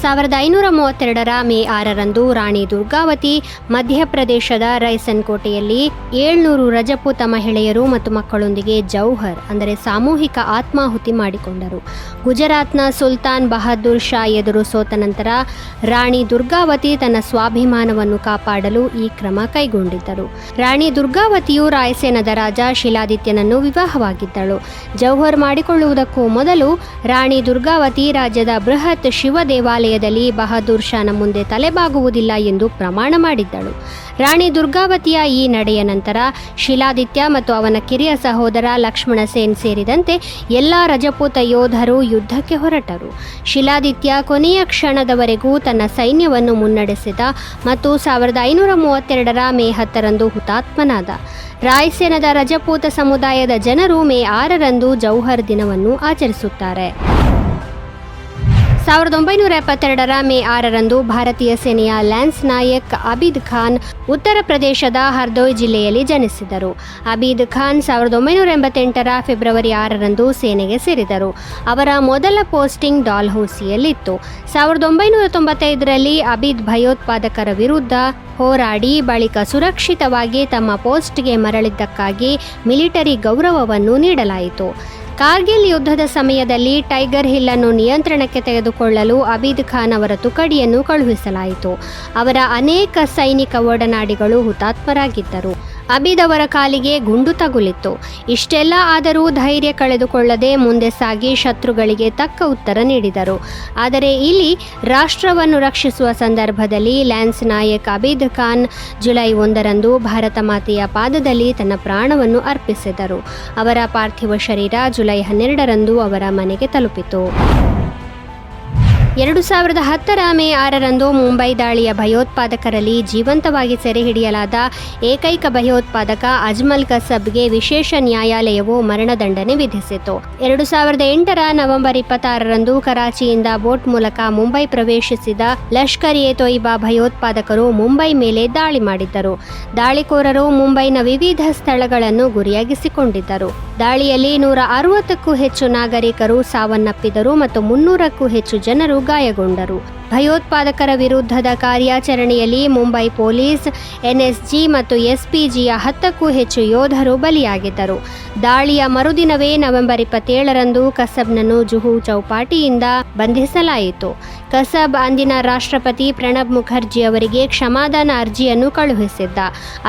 1532ರ ಮೇ 6ರಂದು ರಾಣಿ ದುರ್ಗಾವತಿ ಮಧ್ಯಪ್ರದೇಶದ ರೈಸನ್ ಕೋಟೆಯಲ್ಲಿ 700 ರಜಪೂತ ಮಹಿಳೆಯರು ಮತ್ತು ಮಕ್ಕಳೊಂದಿಗೆ ಜೌಹರ್ ಅಂದರೆ ಸಾಮೂಹಿಕ ಆತ್ಮಾಹುತಿ ಮಾಡಿಕೊಂಡರು. ಗುಜರಾತ್ನ ಸುಲ್ತಾನ್ ಬಹದ್ದೂರ್ ಶಾ ಎದುರು ಸೋತ ನಂತರ ರಾಣಿ ದುರ್ಗಾವತಿ ತನ್ನ ಸ್ವಾಭಿಮಾನವನ್ನು ಕಾಪಾಡಲು ಈ ಕ್ರಮ ಕೈಗೊಂಡಿದ್ದರು. ರಾಣಿ ದುರ್ಗಾವತಿಯು ರಾಯಸೇನದ ರಾಜ ಶಿಲಾದಿತ್ಯನನ್ನು ವಿವಾಹವಾಗಿದ್ದಳು. ಜೌಹರ್ ಮಾಡಿಕೊಳ್ಳುವುದಕ್ಕೂ ಮೊದಲು ರಾಣಿ ದುರ್ಗಾವತಿ ರಾಜ್ಯದ ಬೃಹತ್ ಶಿವ ದೇವಾಲಯದಲ್ಲಿ ಬಹದ್ದೂರ್ ಶಾನ ಮುಂದೆ ತಲೆಬಾಗುವುದಿಲ್ಲ ಎಂದು ಪ್ರಮಾಣ ಮಾಡಿದ್ದಳು. ರಾಣಿ ದುರ್ಗಾವತಿಯ ಈ ನಡೆಯ ನಂತರ ಶಿಲಾದಿತ್ಯ ಮತ್ತು ಅವನ ಕಿರಿಯ ಸಹೋದರ ಲಕ್ಷ್ಮಣ ಸೇನ್ ಸೇರಿದಂತೆ ಎಲ್ಲ ರಜಪೂತ ಯೋಧರು ಯುದ್ಧಕ್ಕೆ ಹೊರಟರು. ಶಿಲಾದಿತ್ಯ ಕೊನೆಯ ಕ್ಷಣದವರೆಗೂ ತನ್ನ ಸೈನ್ಯವನ್ನು ಮುನ್ನಡೆಸಿದ ಮತ್ತು 1532ರ ಮೇ 10ರಂದು ಹುತಾತ್ಮನಾದ. ರಾಯಸೇನದ ರಜಪೂತ ಸಮುದಾಯದ ಜನರು ಮೇ 6ರಂದು ಜೌಹರ್ ದಿನವನ್ನು ಆಚರಿಸುತ್ತಾರೆ. 1972ರ ಮೇ 6ರಂದು ಭಾರತೀಯ ಸೇನೆಯ ಲ್ಯಾನ್ಸ್ ನಾಯಕ್ ಅಬೀದ್ ಖಾನ್ ಉತ್ತರ ಪ್ರದೇಶದ ಹರ್ದೋಯ್ ಜಿಲ್ಲೆಯಲ್ಲಿ ಜನಿಸಿದರು. ಅಬೀದ್ ಖಾನ್ 1988ರ ಫೆಬ್ರವರಿ 6ರಂದು ಸೇನೆಗೆ ಸೇರಿದರು. ಅವರ ಮೊದಲ ಪೋಸ್ಟಿಂಗ್ ಡಾಲ್ಹೌಸಿಯಲ್ಲಿತ್ತು. 1995ರಲ್ಲಿ ಅಬೀದ್ ಭಯೋತ್ಪಾದಕರ ವಿರುದ್ಧ ಹೋರಾಡಿ ಬಳಿಕ ಸುರಕ್ಷಿತವಾಗಿ ತಮ್ಮ ಪೋಸ್ಟ್ಗೆ ಮರಳಿದ್ದಕ್ಕಾಗಿ ಮಿಲಿಟರಿ ಗೌರವವನ್ನು ನೀಡಲಾಯಿತು. ಕಾರ್ಗಿಲ್ ಯುದ್ಧದ ಸಮಯದಲ್ಲಿ ಟೈಗರ್ ಹಿಲ್ ಅನ್ನು ನಿಯಂತ್ರಣಕ್ಕೆ ತೆಗೆದುಕೊಳ್ಳಲು ಅಬೀದ್ ಖಾನ್ ಅವರ ತುಕಡಿಯನ್ನು ಕಳುಹಿಸಲಾಯಿತು. ಅವರ ಅನೇಕ ಸೈನಿಕ ಒಡನಾಡಿಗಳು ಹುತಾತ್ಮರಾಗಿದ್ದರು. ಅಬೀದ್ ಅವರ ಕಾಲಿಗೆ ಗುಂಡು ತಗುಲಿತ್ತು. ಇಷ್ಟೆಲ್ಲ ಆದರೂ ಧೈರ್ಯ ಕಳೆದುಕೊಳ್ಳದೆ ಮುಂದೆ ಸಾಗಿ ಶತ್ರುಗಳಿಗೆ ತಕ್ಕ ಉತ್ತರ ನೀಡಿದರು. ಆದರೆ ಇಲ್ಲಿ ರಾಷ್ಟ್ರವನ್ನು ರಕ್ಷಿಸುವ ಸಂದರ್ಭದಲ್ಲಿ ಲ್ಯಾನ್ಸ್ ನಾಯಕ್ ಅಬೀದ್ ಖಾನ್ ಜುಲೈ 1ರಂದು ಭಾರತ ಮಾತೆಯ ಪಾದದಲ್ಲಿ ತನ್ನ ಪ್ರಾಣವನ್ನು ಅರ್ಪಿಸಿದರು. ಅವರ ಪಾರ್ಥಿವ ಶರೀರ ಜುಲೈ 12ರಂದು ಅವರ ಮನೆಗೆ ತಲುಪಿತು. 2010ರ ಮೇ 6ರಂದು ಮುಂಬೈ ದಾಳಿಯ ಭಯೋತ್ಪಾದಕರಲ್ಲಿ ಜೀವಂತವಾಗಿ ಸೆರೆ ಹಿಡಿಯಲಾದ ಏಕೈಕ ಭಯೋತ್ಪಾದಕ ಅಜ್ಮಲ್ ಕಸಬ್ಗೆ ವಿಶೇಷ ನ್ಯಾಯಾಲಯವು ಮರಣದಂಡನೆ ವಿಧಿಸಿತು. 2008ರ ನವೆಂಬರ್ 26ರಂದು ಕರಾಚಿಯಿಂದ ಬೋಟ್ ಮೂಲಕ ಮುಂಬೈ ಪ್ರವೇಶಿಸಿದ ಲಷ್ಕರ್ ಎ ತೊಯ್ಬಾ ಭಯೋತ್ಪಾದಕರು ಮುಂಬೈ ಮೇಲೆ ದಾಳಿ ಮಾಡಿದ್ದರು. ದಾಳಿಕೋರರು ಮುಂಬೈನ ವಿವಿಧ ಸ್ಥಳಗಳನ್ನು ಗುರಿಯಾಗಿಸಿಕೊಂಡಿದ್ದರು. ದಾಳಿಯಲ್ಲಿ 160ಕ್ಕೂ ಹೆಚ್ಚು ನಾಗರಿಕರು ಸಾವನ್ನಪ್ಪಿದರು ಮತ್ತು 300ಕ್ಕೂ ಹೆಚ್ಚು ಜನರು ಗಾಯಗೊಂಡರು. ಭಯೋತ್ಪಾದಕರ ವಿರುದ್ಧದ ಕಾರ್ಯಾಚರಣೆಯಲ್ಲಿ ಮುಂಬೈ ಪೊಲೀಸ್, ಎನ್ಎಸ್ಜಿ ಮತ್ತು ಎಸ್ಪಿಜಿಯ 10ಕ್ಕೂ ಹೆಚ್ಚು ಯೋಧರು ಬಲಿಯಾಗಿದ್ದರು. ದಾಳಿಯ ಮರುದಿನವೇ ನವೆಂಬರ್ 27ರಂದು ಕಸಬ್ನನ್ನು ಜುಹು ಚೌಪಾಟಿಯಿಂದ ಬಂಧಿಸಲಾಯಿತು. ಕಸಬ್ ಅಂದಿನ ರಾಷ್ಟ್ರಪತಿ ಪ್ರಣಬ್ ಮುಖರ್ಜಿ ಅವರಿಗೆ ಕ್ಷಮಾದಾನ ಅರ್ಜಿಯನ್ನು ಕಳುಹಿಸಿದ್ದ.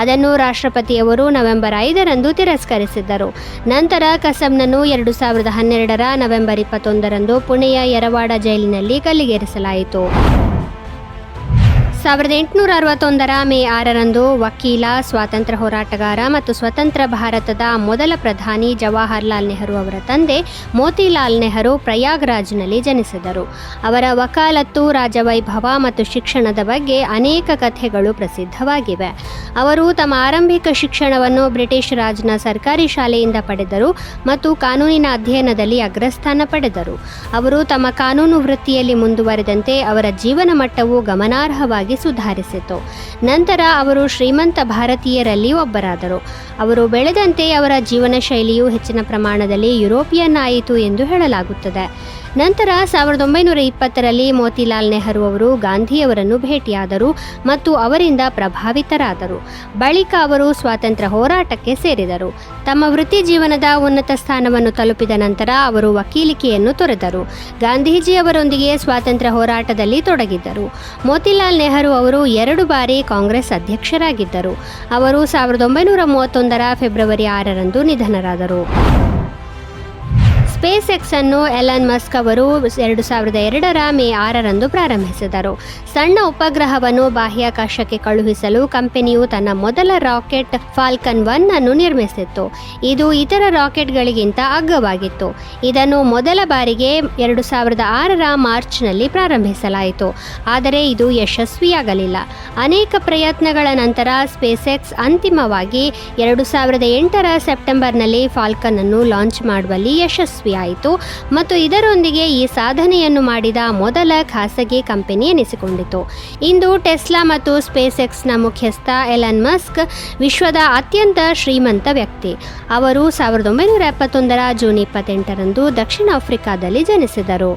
ಅದನ್ನು ರಾಷ್ಟ್ರಪತಿಯವರು ನವೆಂಬರ್ 5ರಂದು ತಿರಸ್ಕರಿಸಿದ್ದರು. ನಂತರ ಕಸಬ್ನನ್ನು 2012ರ ನವೆಂಬರ್ 21ರಂದು ಪುಣೆಯ ಯರವಾಡ ಜೈಲಿನಲ್ಲಿ ಗಲ್ಲಿಗೇರಿಸಲಾಯಿತು. 1861ರ ಮೇ 6ರಂದು ವಕೀಲ, ಸ್ವಾತಂತ್ರ್ಯ ಹೋರಾಟಗಾರ ಮತ್ತು ಸ್ವತಂತ್ರ ಭಾರತದ ಮೊದಲ ಪ್ರಧಾನಿ ಜವಾಹರ್ಲಾಲ್ ನೆಹರು ಅವರ ತಂದೆ ಮೋತಿಲಾಲ್ ನೆಹರು ಪ್ರಯಾಗ್ರಾಜ್ನಲ್ಲಿ ಜನಿಸಿದರು. ಅವರ ವಕಾಲತ್ತು, ರಾಜವೈಭವ ಮತ್ತು ಶಿಕ್ಷಣದ ಬಗ್ಗೆ ಅನೇಕ ಕಥೆಗಳು ಪ್ರಸಿದ್ಧವಾಗಿವೆ. ಅವರು ತಮ್ಮ ಆರಂಭಿಕ ಶಿಕ್ಷಣವನ್ನು ಬ್ರಿಟಿಷ್ ರಾಜ್ನ ಸರ್ಕಾರಿ ಶಾಲೆಯಿಂದ ಪಡೆದರು ಮತ್ತು ಕಾನೂನಿನ ಅಧ್ಯಯನದಲ್ಲಿ ಅಗ್ರಸ್ಥಾನ ಪಡೆದರು. ಅವರು ತಮ್ಮ ಕಾನೂನು ವೃತ್ತಿಯಲ್ಲಿ ಮುಂದುವರೆದಂತೆ ಅವರ ಜೀವನ ಮಟ್ಟವು ಗಮನಾರ್ಹವಾಗಿ ಸುಧಾರಿಸಿತು. ನಂತರ ಅವರು ಶ್ರೀಮಂತ ಭಾರತೀಯರಲ್ಲಿ ಒಬ್ಬರಾದರು. ಅವರು ಬೆಳೆದಂತೆ ಅವರ ಜೀವನ ಶೈಲಿಯು ಹೆಚ್ಚಿನ ಪ್ರಮಾಣದಲ್ಲಿ ಯುರೋಪಿಯನ್ ಆಯಿತು ಎಂದು ಹೇಳಲಾಗುತ್ತದೆ. ನಂತರ 1920ರಲ್ಲಿ ಮೋತಿಲಾಲ್ ನೆಹರು ಅವರು ಗಾಂಧಿಯವರನ್ನು ಭೇಟಿಯಾದರು ಮತ್ತು ಅವರಿಂದ ಪ್ರಭಾವಿತರಾದರು. ಬಳಿಕ ಅವರು ಸ್ವಾತಂತ್ರ್ಯ ಹೋರಾಟಕ್ಕೆ ಸೇರಿದರು. ತಮ್ಮ ವೃತ್ತಿ ಜೀವನದ ಉನ್ನತ ಸ್ಥಾನವನ್ನು ತಲುಪಿದ ನಂತರ ಅವರು ವಕೀಲಿಕೆಯನ್ನು ತೊರೆದರು. ಗಾಂಧೀಜಿಯವರೊಂದಿಗೆ ಸ್ವಾತಂತ್ರ್ಯ ಹೋರಾಟದಲ್ಲಿ ತೊಡಗಿದ್ದರು. ಮೋತಿಲಾಲ್ ನೆಹರು ಅವರು 2 ಬಾರಿ ಕಾಂಗ್ರೆಸ್ ಅಧ್ಯಕ್ಷರಾಗಿದ್ದರು. ಅವರು 1931ರ ಫೆಬ್ರವರಿ 6ರಂದು ನಿಧನರಾದರು. ಸ್ಪೇಸ್ ಎಕ್ಸ್ ಅನ್ನು ಎಲನ್ ಮಸ್ಕ್ ಅವರು 2002ರ ಮೇ 6ರಂದು ಪ್ರಾರಂಭಿಸಿದರು. ಸಣ್ಣ ಉಪಗ್ರಹವನ್ನು ಬಾಹ್ಯಾಕಾಶಕ್ಕೆ ಕಳುಹಿಸಲು ಕಂಪನಿಯು ತನ್ನ ಮೊದಲ ರಾಕೆಟ್ ಫಾಲ್ಕನ್ 1 ಅನ್ನು ನಿರ್ಮಿಸಿತ್ತು. ಇದು ಇತರ ರಾಕೆಟ್ಗಳಿಗಿಂತ ಅಗ್ಗವಾಗಿತ್ತು. ಇದನ್ನು ಮೊದಲ ಬಾರಿಗೆ 2006ರ ಮಾರ್ಚ್ನಲ್ಲಿ ಪ್ರಾರಂಭಿಸಲಾಯಿತು, ಆದರೆ ಇದು ಯಶಸ್ವಿಯಾಗಲಿಲ್ಲ. ಅನೇಕ ಪ್ರಯತ್ನಗಳ ನಂತರ ಸ್ಪೇಸ್ ಎಕ್ಸ್ ಅಂತಿಮವಾಗಿ 2008ರ ಸೆಪ್ಟೆಂಬರ್ನಲ್ಲಿ ಫಾಲ್ಕನ್ ಅನ್ನು ಲಾಂಚ್ ಮಾಡುವಲ್ಲಿ ಯಶಸ್ವಿ ಆಯಿತು ಮತ್ತು ಇದರೊಂದಿಗೆ ಈ ಸಾಧನೆಯನ್ನು ಮಾಡಿದ ಮೊದಲ ಖಾಸಗಿ ಕಂಪನಿ ಎನಿಸಿಕೊಂಡಿತು. ಇಂದು ಟೆಸ್ಲಾ ಮತ್ತು ಸ್ಪೇಸ್ ಎಕ್ಸ್ನ ಮುಖ್ಯಸ್ಥ ಎಲನ್ ಮಸ್ಕ್ ವಿಶ್ವದ ಅತ್ಯಂತ ಶ್ರೀಮಂತ ವ್ಯಕ್ತಿ. ಅವರು 1971ರ ಜೂನ್ 28ರಂದು ದಕ್ಷಿಣ ಆಫ್ರಿಕಾದಲ್ಲಿ ಜನಿಸಿದರು.